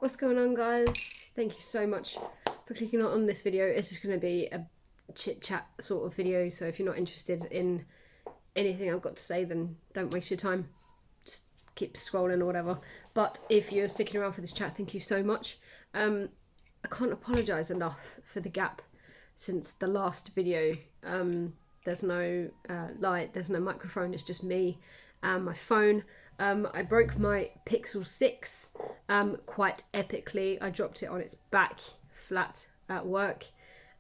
What's going on, guys? Thank you so much for clicking on this video. It's just going to be a chit chat sort of video, so if you're not interested in anything I've got to say, then don't waste your time, just keep scrolling or whatever. But if you're sticking around for this chat, thank you so much. I can't apologise enough for the gap since the last video. There's no light, there's no microphone, it's just me and my phone. I broke my Pixel 6 quite epically. I dropped it on its back flat at work,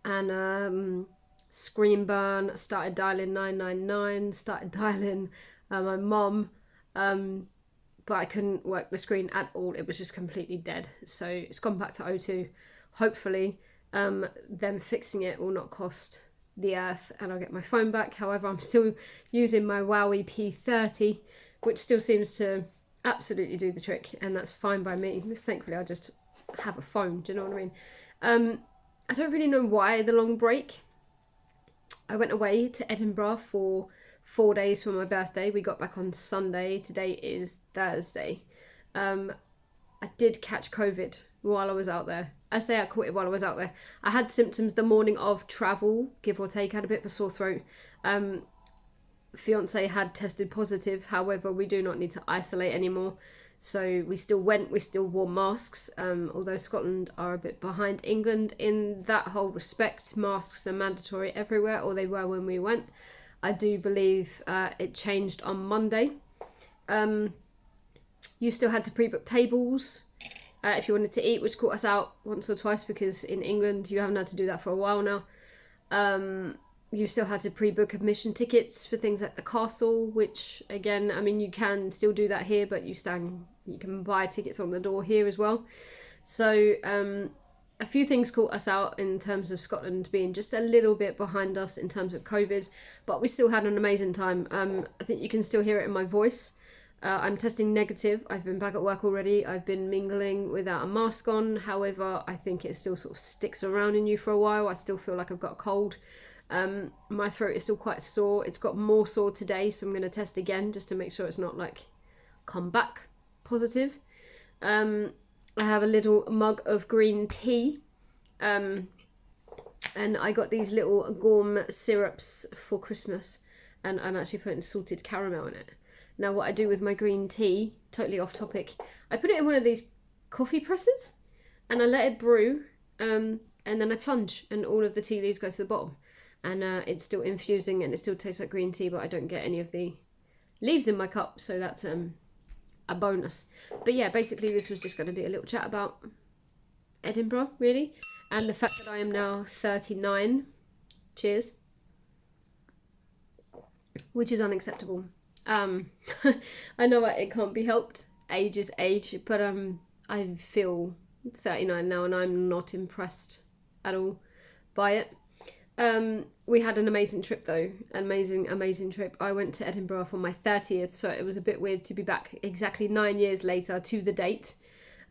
and screen burn. Started dialing 999, started dialing my mum, but I couldn't work the screen at all. It was just completely dead. So it's gone back to O2. Hopefully them fixing it will not cost the earth and I'll get my phone back. However, I'm still using my Huawei P30, which still seems to absolutely do the trick, and that's fine by me. Thankfully, I just have a phone. Do you know what I mean? I don't really know why the long break. I went away to Edinburgh for 4 days for my birthday. We got back on Sunday. Today is Thursday. I did catch COVID while I was out there. I say I caught it while I was out there. I had symptoms the morning of travel, give or take. I had a bit of a sore throat. Fiance had tested positive. However, we do not need to isolate anymore. So we still went, we still wore masks. Although Scotland are a bit behind England in that whole respect. Masks are mandatory everywhere, or they were when we went. I do believe it changed on Monday. You still had to pre-book tables if you wanted to eat, which caught us out once or twice because in England you haven't had to do that for a while now. You still had to pre-book admission tickets for things like the castle, which again, I mean, you can still do that here, but you can buy tickets on the door here as well. So a few things caught us out in terms of Scotland being just a little bit behind us in terms of COVID, but we still had an amazing time. I think you can still hear it in my voice. I'm testing negative. I've been back at work already. I've been mingling without a mask on. However, I think it still sort of sticks around in you for a while. I still feel like I've got a cold. My throat is still quite sore. It's got more sore today, so I'm going to test again just to make sure it's not like come back positive. I have a little mug of green tea. And I got these little gourmet syrups for Christmas, and I'm actually putting salted caramel in it. Now, what I do with my green tea, totally off topic, I put it in one of these coffee presses and I let it brew, and then I plunge and all of the tea leaves go to the bottom. And it's still infusing and it still tastes like green tea, but I don't get any of the leaves in my cup, so that's a bonus. But yeah, basically this was just going to be a little chat about Edinburgh, really, and the fact that I am now 39. Cheers. Which is unacceptable. I know that it can't be helped. Age is age, but I feel 39 now and I'm not impressed at all by it. We had an amazing trip though. Amazing trip. I went to Edinburgh for my 30th, so it was a bit weird to be back exactly 9 years later to the date.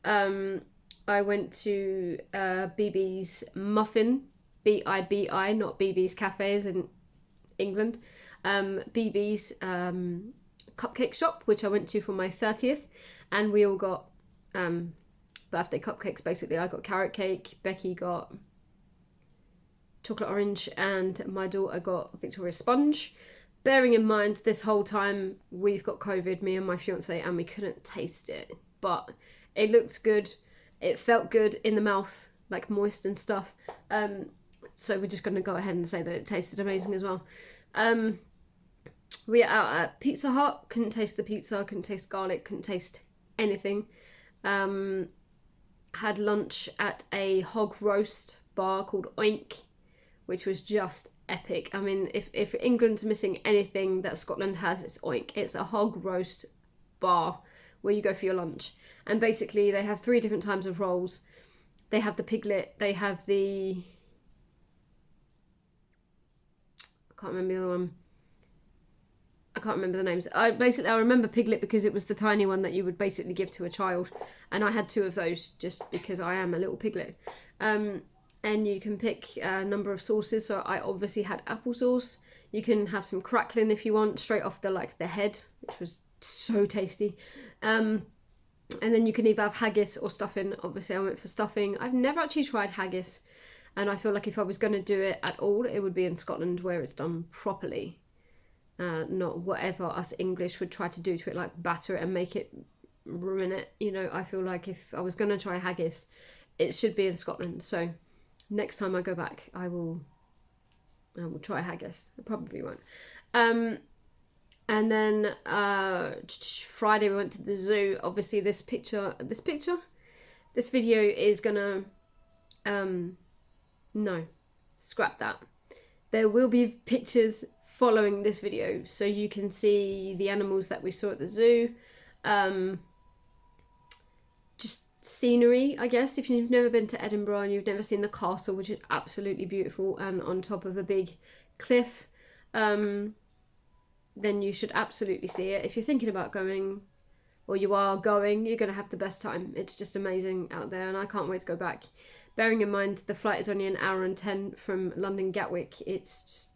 I went to BB's Muffin, BIBI, not BB's Cafes in England. BB's cupcake shop, which I went to for my 30th, and we all got birthday cupcakes. Basically, I got carrot cake, Becky got chocolate orange, and my daughter got Victoria sponge. Bearing in mind, this whole time we've got COVID, me and my fiance, and we couldn't taste it, but it looked good. It felt good in the mouth, like moist and stuff. So we're just going to go ahead and say that it tasted amazing as well. We were out at Pizza Hut, couldn't taste the pizza, couldn't taste garlic, couldn't taste anything. Had lunch at a hog roast bar called Oink, which was just epic. I mean, if England's missing anything that Scotland has, it's Oink. It's a hog roast bar where you go for your lunch. And basically they have 3 different types of rolls. They have the piglet, they have the... I can't remember the other one. I can't remember the names. I remember piglet because it was the tiny one that you would basically give to a child, and I had 2 of those just because I am a little piglet. And you can pick a number of sauces. So I obviously had applesauce. You can have some crackling if you want, straight off the head, which was so tasty. And then you can either have haggis or stuffing. Obviously, I went for stuffing. I've never actually tried haggis. And I feel like if I was going to do it at all, it would be in Scotland where it's done properly. Not whatever us English would try to do to it, like batter it and make it, ruin it. You know, I feel like if I was going to try haggis, it should be in Scotland. So next time I go back, I will try haggis. I probably won't. And then Friday we went to the zoo. Obviously this video is gonna, no, scrap that. There will be pictures following this video so you can see the animals that we saw at the zoo. Just scenery, I guess, if you've never been to Edinburgh and you've never seen the castle, which is absolutely beautiful and on top of a big cliff, then you should absolutely see it. If you're thinking about going, or you are going, you're going to have the best time. It's just amazing out there and I can't wait to go back. Bearing in mind the flight is only an hour and 10 from London Gatwick, it's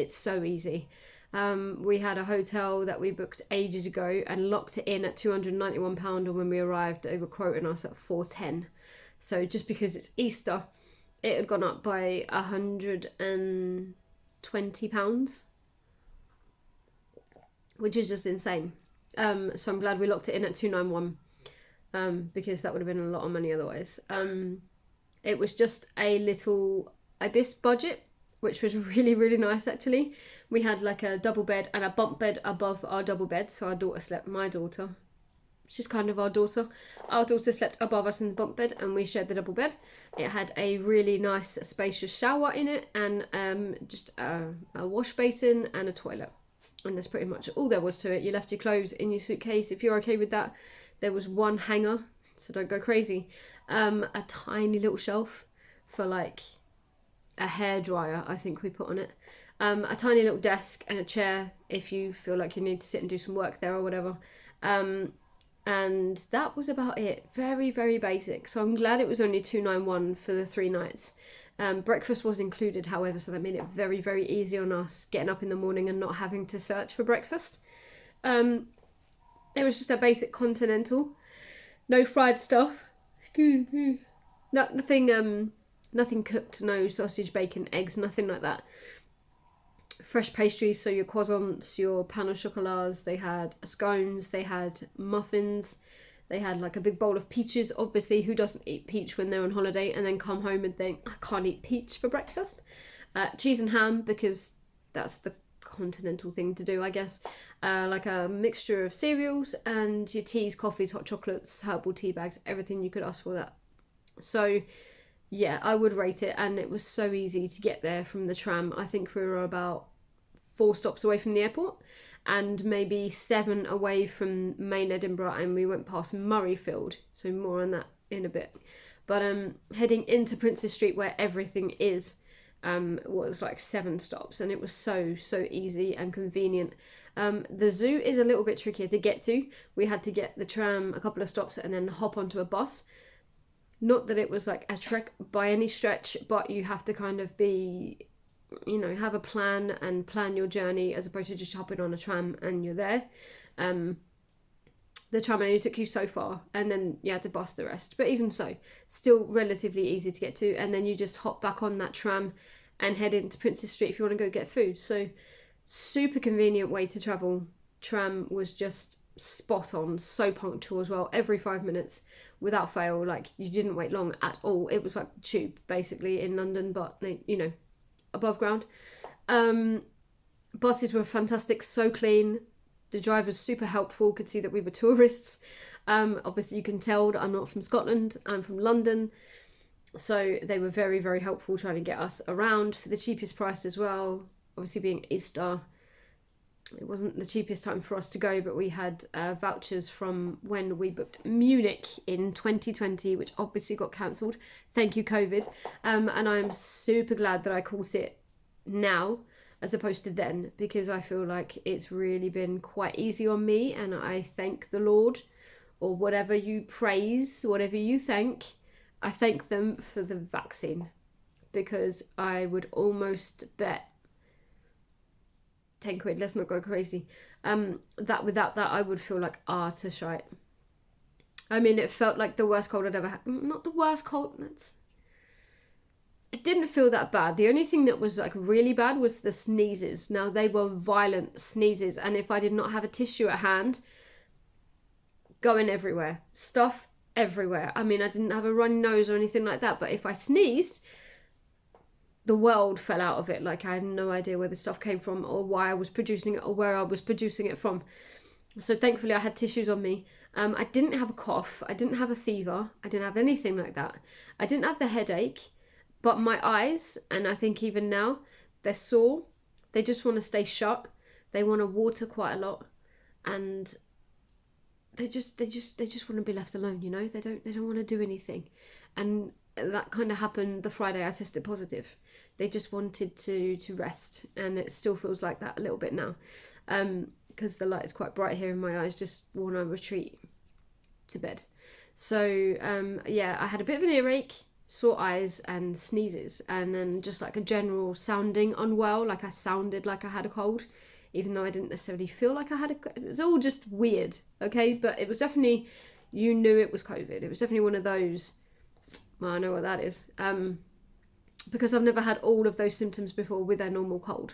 so easy. We had a hotel that we booked ages ago and locked it in at £291, and when we arrived they were quoting us at £410. So just because it's Easter, it had gone up by £120, which is just insane. So I'm glad we locked it in at £291, because that would have been a lot of money otherwise. It was just a little Ibis budget, which was really, really nice actually. We had like a double bed and a bunk bed above our double bed, so my daughter, she's kind of our daughter slept above us in the bunk bed and we shared the double bed. It had a really nice spacious shower in it and just a wash basin and a toilet, and that's pretty much all there was to it. You left your clothes in your suitcase if you're okay with that. There was one hanger, so don't go crazy. A tiny little shelf for like a hairdryer, I think we put on it. A tiny little desk and a chair if you feel like you need to sit and do some work there or whatever. And that was about it. Very, very basic. So I'm glad it was only £291 for the 3 nights. Breakfast was included, however, so that made it very, very easy on us getting up in the morning and not having to search for breakfast. It was just a basic continental. No fried stuff. Excuse me. Nothing cooked, no sausage, bacon, eggs, nothing like that. Fresh pastries, so your croissants, your pain au chocolats, they had scones, they had muffins, they had like a big bowl of peaches. Obviously, who doesn't eat peach when they're on holiday and then come home and think, I can't eat peach for breakfast? Cheese and ham, because that's the continental thing to do, I guess. Like a mixture of cereals and your teas, coffees, hot chocolates, herbal tea bags, everything you could ask for that. So yeah, I would rate it, and it was so easy to get there from the tram. I think we were about 4 stops away from the airport and maybe 7 away from main Edinburgh, and we went past Murrayfield, so more on that in a bit. But heading into Princes Street where everything is was like 7 stops, and it was so easy and convenient. The zoo is a little bit trickier to get to. We had to get the tram a couple of stops and then hop onto a bus. Not that it was like a trek by any stretch, but you have to kind of be, you know, have a plan and plan your journey as opposed to just hopping on a tram and you're there. The tram only took you so far and then you had to bus the rest. But even so, still relatively easy to get to. And then you just hop back on that tram and head into Princes Street if you want to go get food. So super convenient way to travel. Tram was just spot on, so punctual as well, every 5 minutes without fail. Like, you didn't wait long at all. It was like tube basically in London, but you know, above ground. Buses were fantastic, so clean. The driver's super helpful, could see that we were tourists. Obviously you can tell that I'm not from Scotland, I'm from London, so they were very, very helpful trying to get us around for the cheapest price as well. Obviously being Easter, it wasn't the cheapest time for us to go, but we had vouchers from when we booked Munich in 2020, which obviously got cancelled. Thank you, COVID. And I'm super glad that I caught it now as opposed to then, because I feel like it's really been quite easy on me, and I thank the Lord, or whatever you praise, whatever you thank, I thank them for the vaccine, because I would almost bet 10 quid, let's not go crazy, that without that I would feel like utter shite. I mean, it felt like the worst cold I'd ever had. Not the worst cold. It didn't feel that bad. The only thing that was like really bad was the sneezes. Now, they were violent sneezes, and if I did not have a tissue at hand, going everywhere. Stuff everywhere. I mean, I didn't have a runny nose or anything like that, but if I sneezed, the world fell out of it. Like, I had no idea where the stuff came from or why I was producing it or where I was producing it from. So thankfully I had tissues on me. I didn't have a cough. I didn't have a fever. I didn't have anything like that. I didn't have the headache, but my eyes, and I think even now, they're sore. They just want to stay shut. They want to water quite a lot, and they just want to be left alone. You know, they don't want to do anything, and that kind of happened the Friday I tested positive. They just wanted to rest, and it still feels like that a little bit now. Because the light is quite bright here in my eyes, just want to retreat to bed. So yeah, I had a bit of an earache, sore eyes and sneezes, and then just like a general sounding unwell, like I sounded like I had a cold, even though I didn't necessarily feel like I had it was all just weird, okay? But it was definitely, you knew it was COVID. It was definitely one of those, well, I know what that is, because I've never had all of those symptoms before with a normal cold.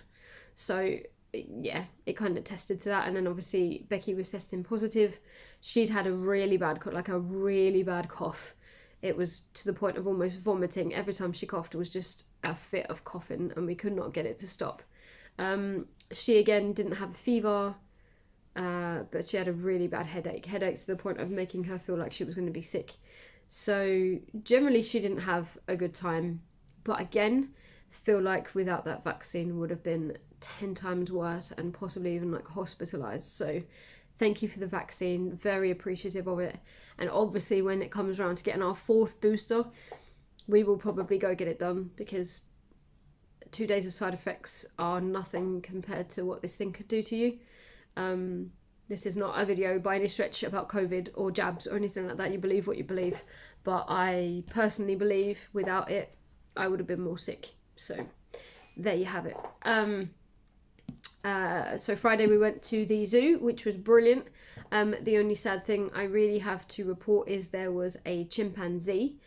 So yeah, it kind of tested to that. And then obviously Becky was testing positive. She'd had a really bad cough. It was to the point of almost vomiting. Every time she coughed, it was just a fit of coughing, and we could not get it to stop. She again didn't have a fever, but she had a really bad headaches to the point of making her feel like she was going to be sick. So generally she didn't have a good time, but again, feel like without that vaccine would have been 10 times worse and possibly even like hospitalized. So thank you for the vaccine, very appreciative of it. And obviously when it comes around to getting our 4th booster, we will probably go get it done, because 2 days of side effects are nothing compared to what this thing could do to you. This is not a video by any stretch about COVID or jabs or anything like that. You believe what you believe, but I personally believe without it I would have been more sick. So there you have it. So Friday we went to the zoo, which was brilliant. The only sad thing I really have to report is there was a chimpanzee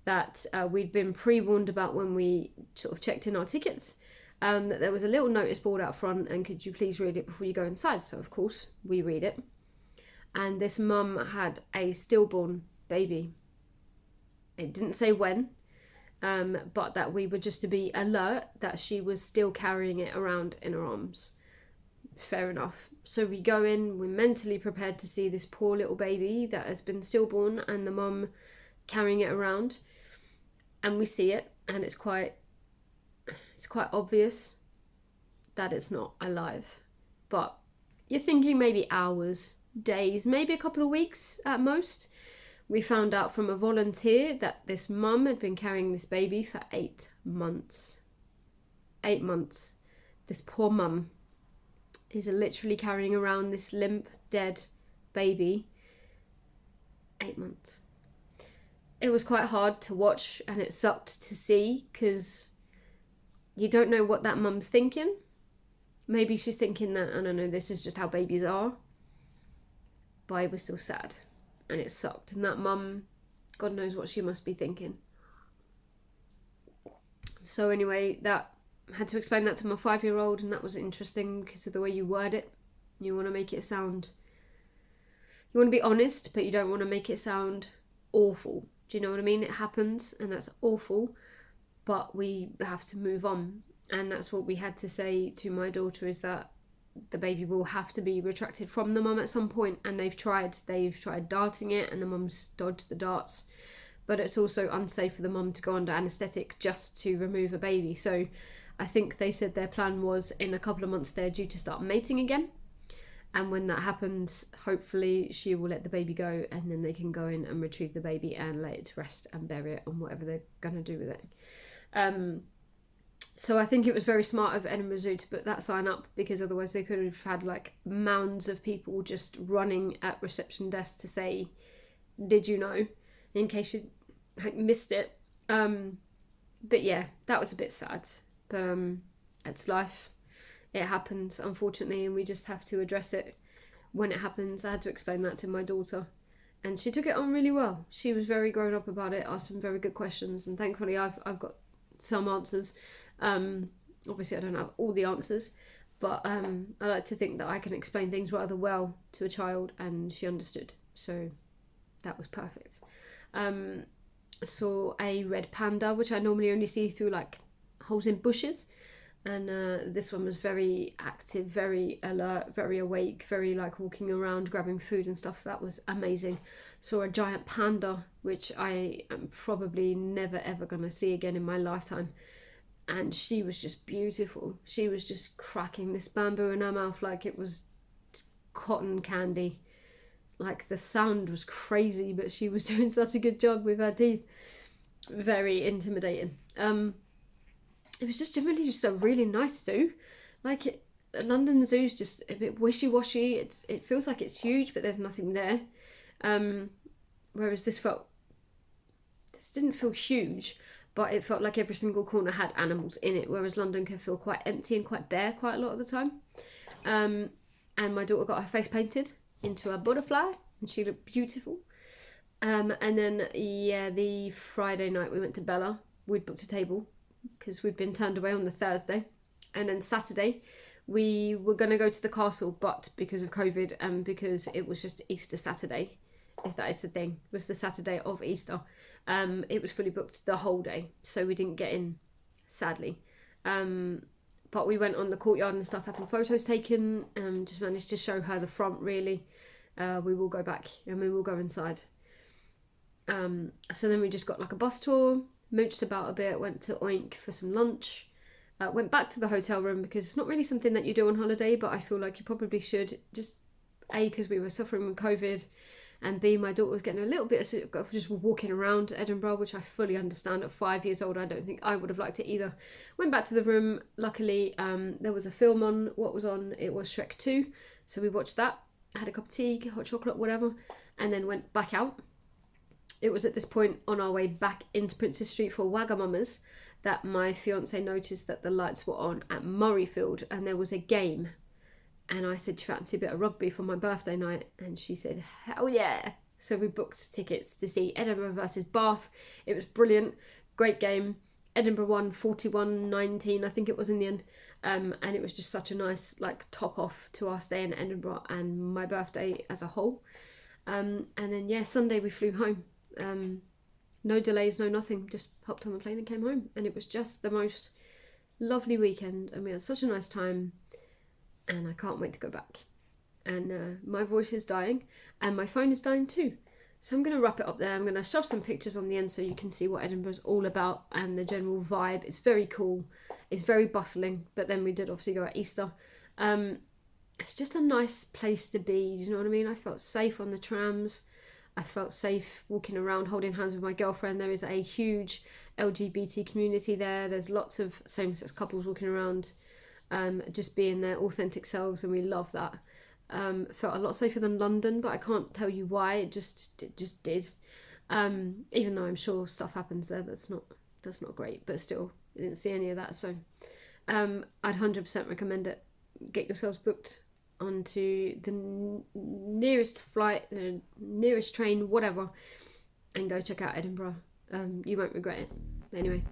that we'd been pre-warned about when we sort of checked in our tickets, that there was a little notice board out front, and could you please read it before you go inside? So of course we read it, and this mum had a stillborn baby. It didn't say when, but that we were just to be alert that she was still carrying it around in her arms. Fair enough. So we go in, we're mentally prepared to see this poor little baby that has been stillborn and the mum carrying it around, and we see it, and it's quite obvious that it's not alive. But you're thinking maybe hours, days, maybe a couple of weeks at most. We found out from a volunteer that this mum had been carrying this baby for 8 months. 8 months. This poor mum is literally carrying around this limp, dead baby. 8 months. It was quite hard to watch, and it sucked to see, because you don't know what that mum's thinking. Maybe she's thinking that, I don't know, this is just how babies are. But I was still sad, and it sucked. And that mum, God knows what she must be thinking. So anyway, that had to explain that to my 5-year-old, and that was interesting because of the way you word it. You want to make it sound, you want to be honest, but you don't want to make it sound awful. Do you know what I mean? It happens, and that's awful, but we have to move on. And that's what we had to say to my daughter, is that the baby will have to be retracted from the mum at some point. And they've tried darting it, and the mum's dodged the darts, but it's also unsafe for the mum to go under anaesthetic just to remove a baby. So I think they said their plan was in a couple of months they're due to start mating again, and when that happens, hopefully she will let the baby go, and then they can go in and retrieve the baby and let it to rest and bury it, and whatever they're going to do with it. So I think it was very smart of Edinburgh Zoo to put that sign up, because otherwise they could have had like mounds of people just running at reception desks to say, did you know, in case you missed it. But yeah, that was a bit sad, but it's life. It happens, unfortunately, and we just have to address it when it happens. I had to explain that to my daughter, and she took it on really well. She was very grown up about it, asked some very good questions, and thankfully I've got some answers. Obviously I don't have all the answers, but I like to think that I can explain things rather well to a child, and she understood. So that was perfect. Saw a red panda, which I normally only see through like holes in bushes, and this one was very active, very alert, very awake, very like walking around grabbing food and stuff, so that was amazing. Saw a giant panda, which I am probably never ever gonna see again in my lifetime, and she was just beautiful. She was just cracking this bamboo in her mouth like it was cotton candy. Like the sound was crazy, but she was doing such a good job with her teeth. Very intimidating. It was just generally just a really nice zoo. Like London Zoo's just a bit wishy-washy. It feels like it's huge, but there's nothing there. Whereas this didn't feel huge, but it felt like every single corner had animals in it. Whereas London can feel quite empty and quite bare quite a lot of the time. And my daughter got her face painted into a butterfly, and she looked beautiful. And then the Friday night we went to Bella. We'd booked a table because we'd been turned away on the Thursday, and then Saturday we were going to go to the castle, but because of COVID and because it was just Easter Saturday, if that is the thing, it was the Saturday of Easter, it was fully booked the whole day, so we didn't get in, sadly. But we went on the courtyard and stuff, had some photos taken, just managed to show her the front really. We will go back and we will go inside. So then we just got like a bus tour, mooched about a bit, went to Oink for some lunch, went back to the hotel room because it's not really something that you do on holiday, but I feel like you probably should, just A, because we were suffering with COVID, and B, my daughter was getting a little bit of just walking around Edinburgh, which I fully understand. At 5 years old, I don't think I would have liked it either. Went back to the room. Luckily, there was a film on. What was on? It was Shrek 2. So we watched that. I had a cup of tea, hot chocolate, whatever, and then went back out. It was at this point on our way back into Princess Street for Wagamama's that my fiance noticed that the lights were on at Murrayfield and there was a game. And I said, do you fancy a bit of rugby for my birthday night? And she said, hell yeah. So we booked tickets to see Edinburgh versus Bath. It was brilliant. Great game. Edinburgh won 41-19, I think it was in the end. And it was just such a nice like top off to our stay in Edinburgh and my birthday as a whole. And then Sunday we flew home. No delays, no nothing. Just hopped on the plane and came home. And it was just the most lovely weekend. And we had such a nice time. And I can't wait to go back. And my voice is dying and my phone is dying too. So I'm going to wrap it up there. I'm going to shove some pictures on the end so you can see what Edinburgh's all about and the general vibe. It's very cool. It's very bustling. But then we did obviously go at Easter. It's just a nice place to be. Do you know what I mean? I felt safe on the trams. I felt safe walking around holding hands with my girlfriend. There is a huge LGBT community there. There's lots of same-sex couples walking around. Just being their authentic selves, and we love that. Felt a lot safer than London, but I can't tell you why. It just did. Even though I'm sure stuff happens there that's not great, but still, I didn't see any of that. So I'd 100% recommend it. Get yourselves booked onto the nearest flight, the nearest train, whatever, and go check out Edinburgh. You won't regret it. Anyway.